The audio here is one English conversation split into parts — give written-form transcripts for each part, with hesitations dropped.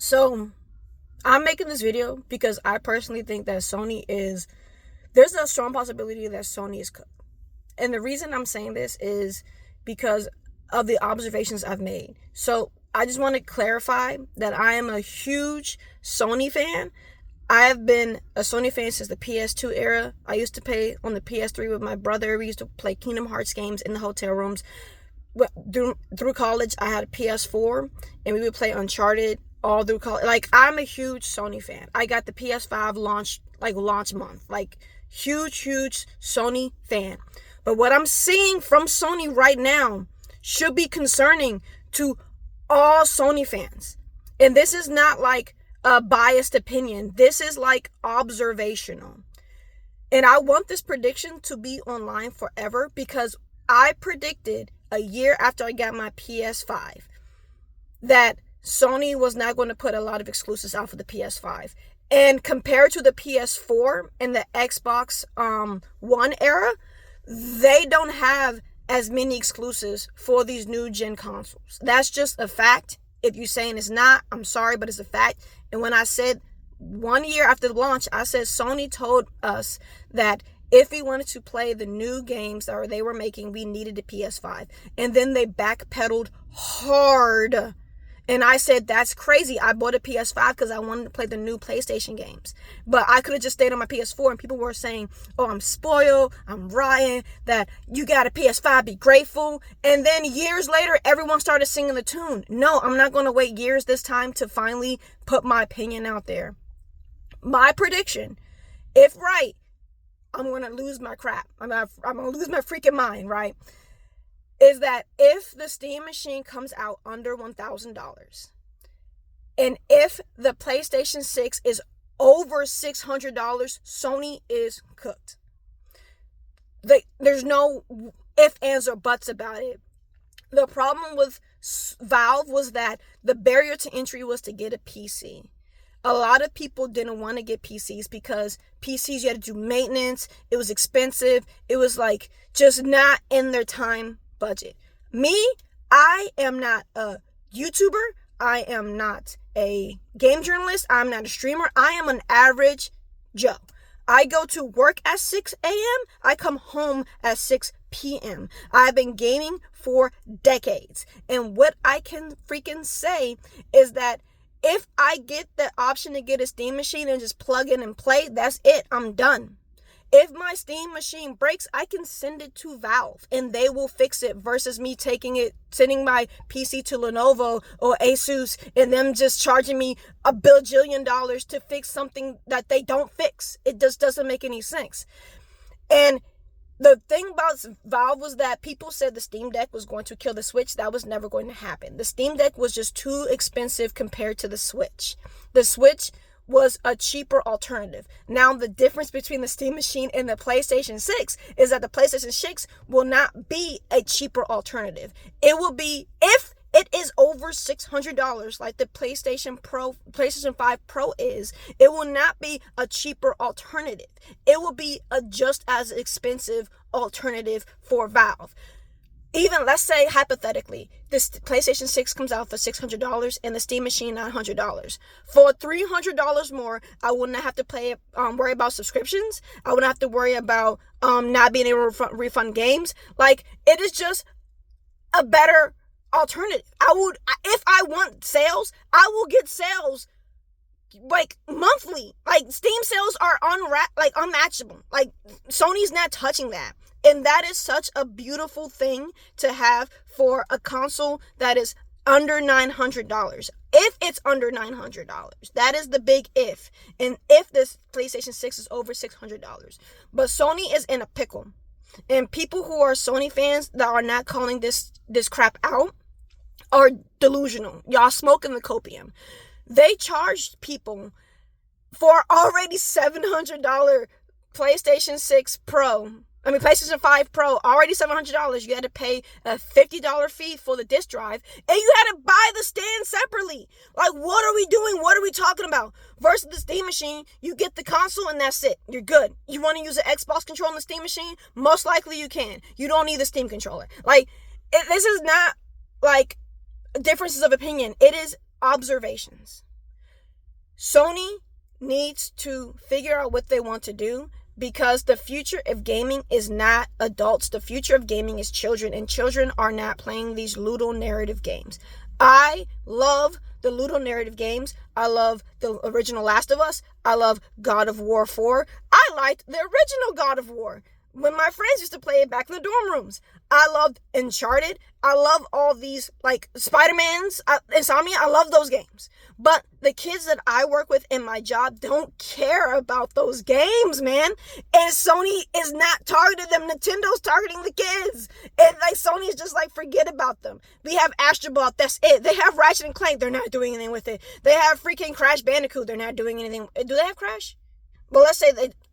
So I'm making this video because I personally think that there's a strong possibility that Sony is cooked. And the reason I'm saying this is because of the observations I've made. So I just want to clarify that I am a huge Sony fan. I have been a Sony fan since the PS2 era. I used to play on the PS3 with my brother. We used to play Kingdom Hearts games in the hotel rooms. Through college, I had a PS4, and we would play Uncharted all through college. Like, I'm a huge Sony fan. I got the PS5 launch month. Like, huge Sony fan. But what I'm seeing from Sony right now should be concerning to all Sony fans. And this is not like a biased opinion. This is like observational. And I want this prediction to be online forever because I predicted a year after I got my PS5 that Sony was not going to put a lot of exclusives out for the PS5. And compared to the PS4 and the Xbox One era, they don't have as many exclusives for these new gen consoles. That's just a fact. If you're saying it's not, I'm sorry, but it's a fact. And when I said 1 year after the launch, I said Sony told us that if we wanted to play the new games that they were making, we needed a PS5. And then they backpedaled hard. And I said, that's crazy. I bought a PS5 because I wanted to play the new PlayStation games. But I could have just stayed on my PS4, and people were saying, oh, I'm spoiled, I'm Ryan, that you got a PS5, be grateful. And then years later, everyone started singing the tune. No, I'm not going to wait years this time to finally put my opinion out there. My prediction, if right, I'm going to lose my crap. I'm going to lose my freaking mind, right? Is that if the Steam machine comes out under $1,000, and if the PlayStation 6 is over $600, Sony is cooked. There's no ifs, ands, or buts about it. The problem with Valve was that the barrier to entry was to get a PC. A lot of people didn't want to get PCs because PCs, you had to do maintenance. It was expensive. It was like just not in their time budget. Me, I am not a YouTuber. I am not a game journalist. I'm not a streamer. I am an average Joe. I go to work at 6 a.m. I come home at 6 p.m. I've been gaming for decades. And what I can freaking say is that if I get the option to get a Steam machine and just plug in and play, that's it. I'm done. If my Steam machine breaks, I can send it to Valve and they will fix it versus me sending my PC to Lenovo or Asus and them just charging me $1 bajillion to fix something that they don't fix. It just doesn't make any sense. And the thing about Valve was that people said the Steam Deck was going to kill the Switch. That was never going to happen. The Steam Deck was just too expensive compared to the Switch. The Switch was a cheaper alternative. Now, the difference between the Steam machine and the PlayStation 6 is that the PlayStation 6 will not be a cheaper alternative. It will be, if it is over $600 like the PlayStation 5 Pro is, it will not be a cheaper alternative. It will be a just as expensive alternative for Valve. Even, let's say, hypothetically, this PlayStation 6 comes out for $600 and the Steam machine $900. For $300 more, I wouldn't have to worry about subscriptions. I wouldn't have to worry about not being able to refund games. Like, it is just a better alternative. If I want sales, I will get sales like monthly. Like, Steam sales are unmatchable. Like, Sony's not touching that. And that is such a beautiful thing to have for a console that is under $900. If it's under $900, that is the big if. And if this PlayStation 6 is over $600. But Sony is in a pickle. And people who are Sony fans that are not calling this crap out are delusional. Y'all smoking the copium. They charged people for already $700 PlayStation 5 Pro, already $700. You had to pay a $50 fee for the disc drive, and you had to buy the stand separately. Like, what are we doing? What are we talking about? Versus the Steam machine, you get the console and that's it. You're good. You want to use an Xbox controller on the Steam machine? Most likely you can. You don't need the Steam controller. Like, this is not like differences of opinion. It is observations. Sony needs to figure out what they want to do, because the future of gaming is not adults. The future of gaming is children, and children are not playing these Ludo narrative games. I love the Ludo narrative games. I love the original Last of Us. I love God of War 4. I liked the original God of War when my friends used to play it back in the dorm rooms. I loved Uncharted. I love all these, like, Spider-Mans, Insomnia. I love those games. But the kids that I work with in my job don't care about those games, man. And Sony is not targeting them. Nintendo's targeting the kids. And, like, Sony is just like, forget about them. We have Astrobot. That's it. They have Ratchet and Clank. They're not doing anything with it. They have freaking Crash Bandicoot. They're not doing anything. Do they have Crash? Well, let's say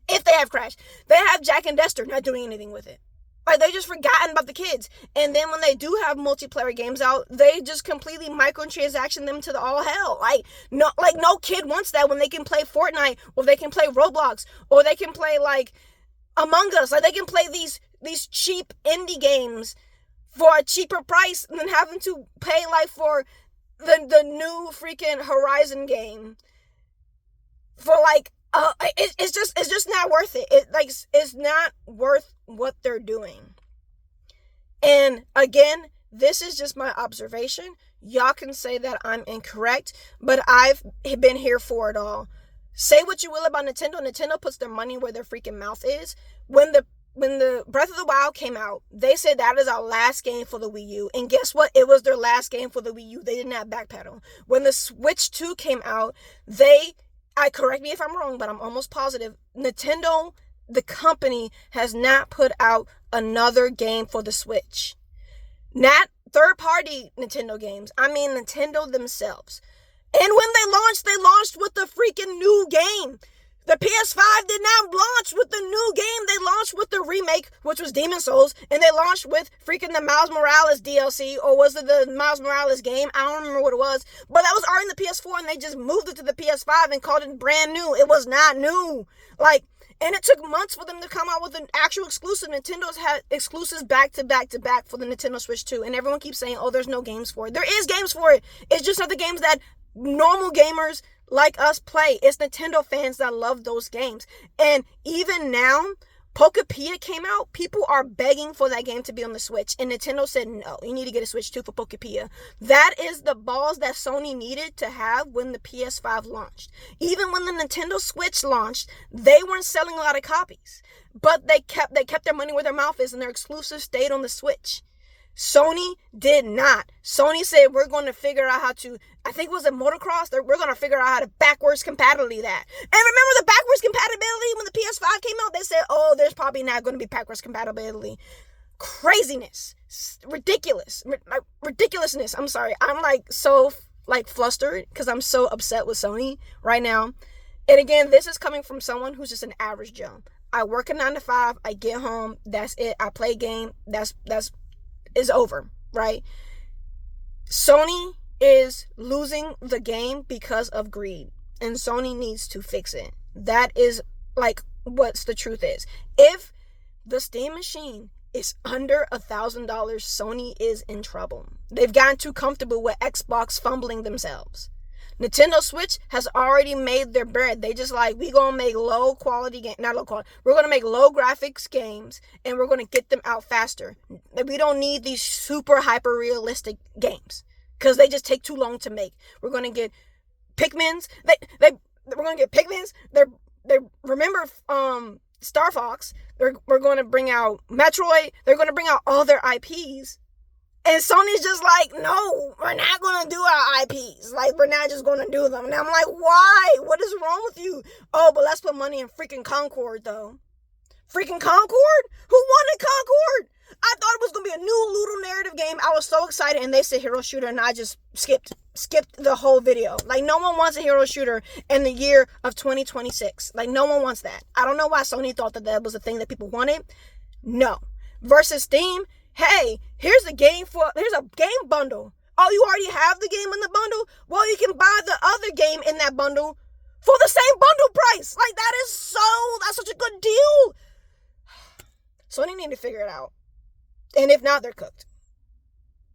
if they have Crash. They have Jack and Dexter. Not doing anything with it. Like, they just forgotten about the kids. And then when they do have multiplayer games out, they just completely microtransaction them to the all hell. Like no kid wants that when they can play Fortnite, or they can play Roblox, or they can play, like, Among Us. Like, they can play these cheap indie games for a cheaper price than having to pay, like, for the new freaking Horizon game for, like, it's just not worth it. It's not worth what they're doing. And again, this is just my observation. Y'all can say that I'm incorrect, but I've been here for it all. Say what you will about Nintendo. Nintendo puts their money where their freaking mouth is. When the Breath of the Wild came out, they said that is our last game for the Wii U. And guess what? It was their last game for the Wii U. They did not backpedal. When the Switch 2 came out, correct me if I'm wrong, but I'm almost positive, Nintendo, the company, has not put out another game for the Switch. Not third-party Nintendo games. I mean Nintendo themselves. And when they launched with the freaking new game. The PS5 did not launch with the new game. They launched with the remake, which was Demon's Souls, and they launched with freaking the Miles Morales DLC, or was it the Miles Morales game? I don't remember what it was, but that was already in the PS4, and they just moved it to the PS5 and called it brand new. It was not new. And it took months for them to come out with an actual exclusive. Nintendo's had exclusives back to back to back for the Nintendo Switch 2, and everyone keeps saying, oh, there's no games for it. There is games for it. It's just not the games that normal gamers like us play. It's Nintendo fans that love those games. And even now, Pokepia came out. People are begging for that game to be on the Switch. And Nintendo said, no, you need to get a Switch 2 for Pokepia. That is the balls that Sony needed to have when the PS5 launched. Even when the Nintendo Switch launched, they weren't selling a lot of copies. But they kept their money where their mouth is, and their exclusives stayed on the Switch. Sony did not. Sony said, we're going to figure out how to, I think it was a motocross, we're going to figure out how to backwards compatibility that. And remember the backwards compatibility when the PS5 came out? They said, oh, there's probably not going to be backwards compatibility. Craziness. Ridiculousness. I'm sorry. I'm so flustered because I'm so upset with Sony right now. And again, this is coming from someone who's just an average Joe. I work a 9 to 5. I get home. That's it. I play a game. Is over, right? Sony is losing the game because of greed, and Sony needs to fix it. That is what the truth is. If the Steam machine is under $1,000, Sony is in trouble. They've gotten too comfortable with Xbox fumbling themselves. Nintendo Switch has already made their bread. They just we gonna make low quality game, not low quality. We're gonna make low graphics games, and we're gonna get them out faster. We don't need these super hyper realistic games because they just take too long to make. We're gonna get Pikmins. We're gonna get Pikmins. They remember Star Fox. We're gonna bring out Metroid. They're gonna bring out all their IPs. And Sony's just no, we're not going to do our IPs. We're not just going to do them. And I'm like, why? What is wrong with you? Oh, but let's put money in freaking Concord, though. Freaking Concord? Who wanted Concord? I thought it was going to be a new Ludo narrative game. I was so excited, and they said hero shooter, and I just skipped the whole video. No one wants a hero shooter in the year of 2026. No one wants that. I don't know why Sony thought that was a thing that people wanted. No. Versus Steam, hey, here's a game bundle. Oh, you already have the game in the bundle? Well, you can buy the other game in that bundle for the same bundle price. That's such a good deal. Sony need to figure it out. And if not, they're cooked.